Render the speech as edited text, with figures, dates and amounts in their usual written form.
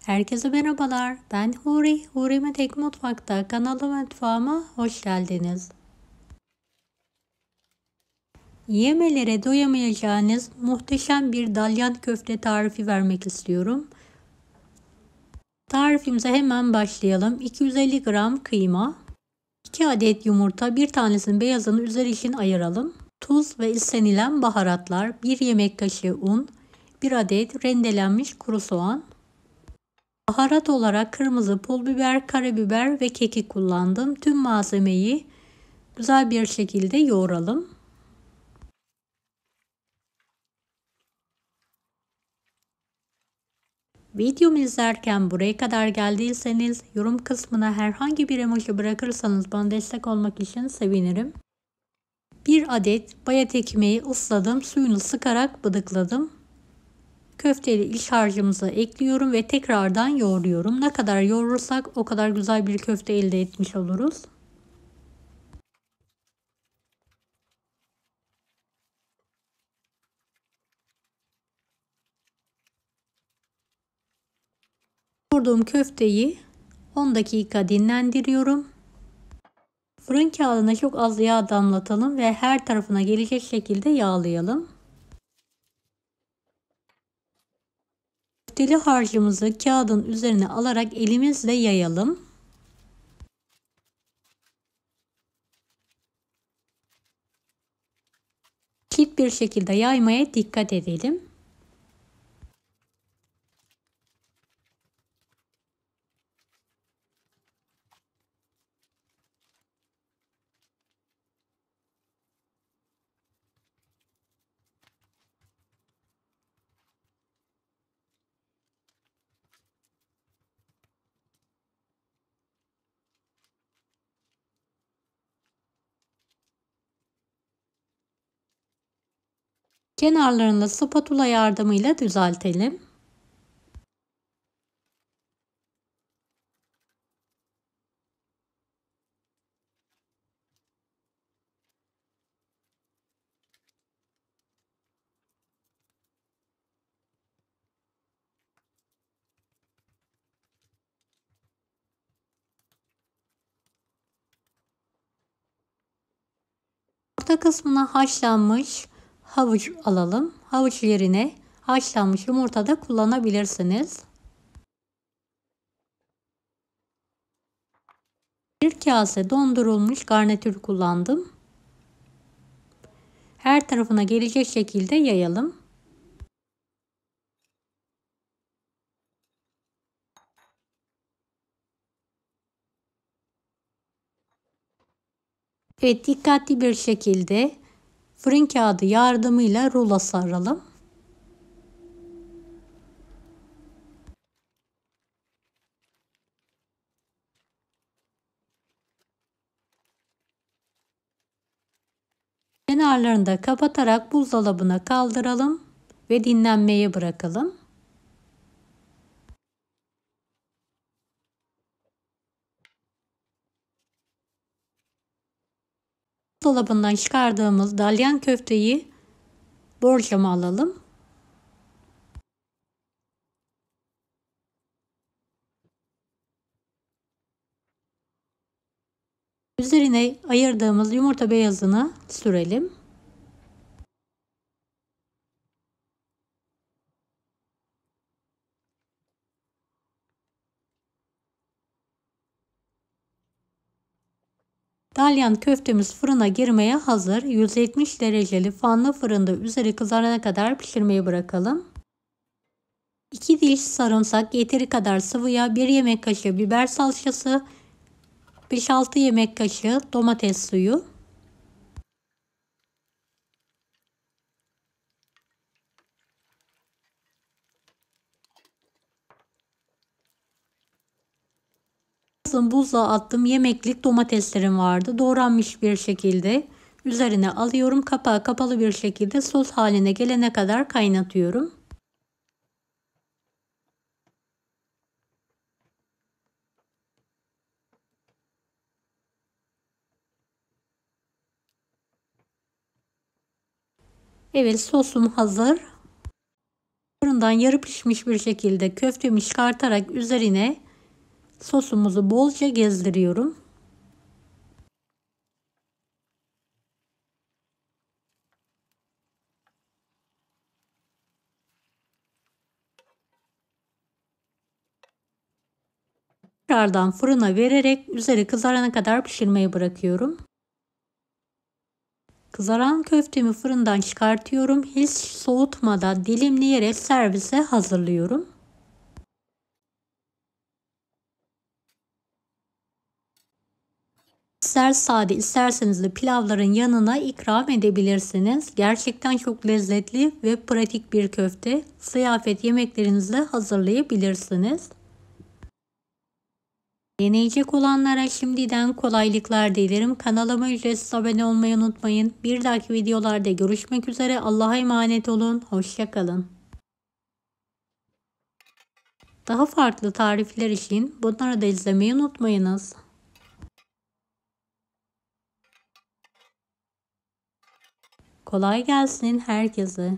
Herkese merhabalar. Ben Huri. Huri Metek Mutfak'ta kanalıma mutfağıma hoş geldiniz. Yemelere doyamayacağınız muhteşem bir dalyan köfte tarifi vermek istiyorum. Tarifimize hemen başlayalım. 250 gram kıyma, 2 adet yumurta, bir tanesinin beyazını üzeri için ayıralım. Tuz ve istenilen baharatlar, 1 yemek kaşığı un, 1 adet rendelenmiş kuru soğan. Baharat olarak kırmızı pul biber, karabiber ve kekik kullandım. Tüm malzemeyi güzel bir şekilde yoğuralım. Videomu izlerken buraya kadar geldiyseniz yorum kısmına herhangi bir emoji bırakırsanız bana destek olmak için sevinirim. 1 adet bayat ekmeği ısladım, suyunu sıkarak bıdıkladım. Köfteli iç harcımızı ekliyorum ve tekrardan yoğuruyorum. Ne kadar yoğurursak o kadar güzel bir köfte elde etmiş oluruz. Yoğurduğum köfteyi 10 dakika dinlendiriyorum. Fırın kağıdına çok az yağ damlatalım ve her tarafına gelecek şekilde yağlayalım. Köfteli harcımızı kağıdın üzerine alarak elimizle yayalım. Eşit bir şekilde yaymaya dikkat edelim. Kenarlarını spatula yardımıyla düzeltelim. Orta kısmına haşlanmış havuç alalım. Havuç yerine haşlanmış yumurta da kullanabilirsiniz. Bir kase dondurulmuş garnitür kullandım. Her tarafına gelecek şekilde yayalım. Evet, dikkatli bir şekilde fırın kağıdı yardımıyla rulo saralım. Kenarlarını da kapatarak buzdolabına kaldıralım ve dinlenmeye bırakalım. Buzdolabından çıkardığımız dalyan köfteyi borcama alalım. Üzerine ayırdığımız yumurta beyazını sürelim. Dalyan köftemiz fırına girmeye hazır. 170 dereceli fanlı fırında üzeri kızarana kadar pişirmeye bırakalım. 2 diş sarımsak, yeteri kadar sıvı yağ, 1 yemek kaşığı biber salçası, 5-6 yemek kaşığı domates suyu. Buzluğa attım, yemeklik domateslerim vardı. Doğranmış bir şekilde üzerine alıyorum. Kapağı kapalı bir şekilde sos haline gelene kadar kaynatıyorum. Evet, sosum hazır. Fırından Fırından yarı pişmiş bir şekilde köftemi çıkartarak üzerine sosumuzu bolca gezdiriyorum. Tekrardan fırına vererek üzeri kızarana kadar pişirmeye bırakıyorum. Kızaran köftemi fırından çıkartıyorum. Hiç soğutmadan dilimleyerek servise hazırlıyorum. İster sade isterseniz de pilavların yanına ikram edebilirsiniz. Gerçekten çok lezzetli ve pratik bir köfte. Ziyafet yemeklerinizle hazırlayabilirsiniz. Deneyecek olanlara şimdiden kolaylıklar dilerim. Kanalıma ücretsiz abone olmayı unutmayın. Bir dahaki videolarda görüşmek üzere. Allah'a emanet olun. Hoşça kalın. Daha farklı tarifler için bunları da izlemeyi unutmayınız. Kolay gelsin herkese.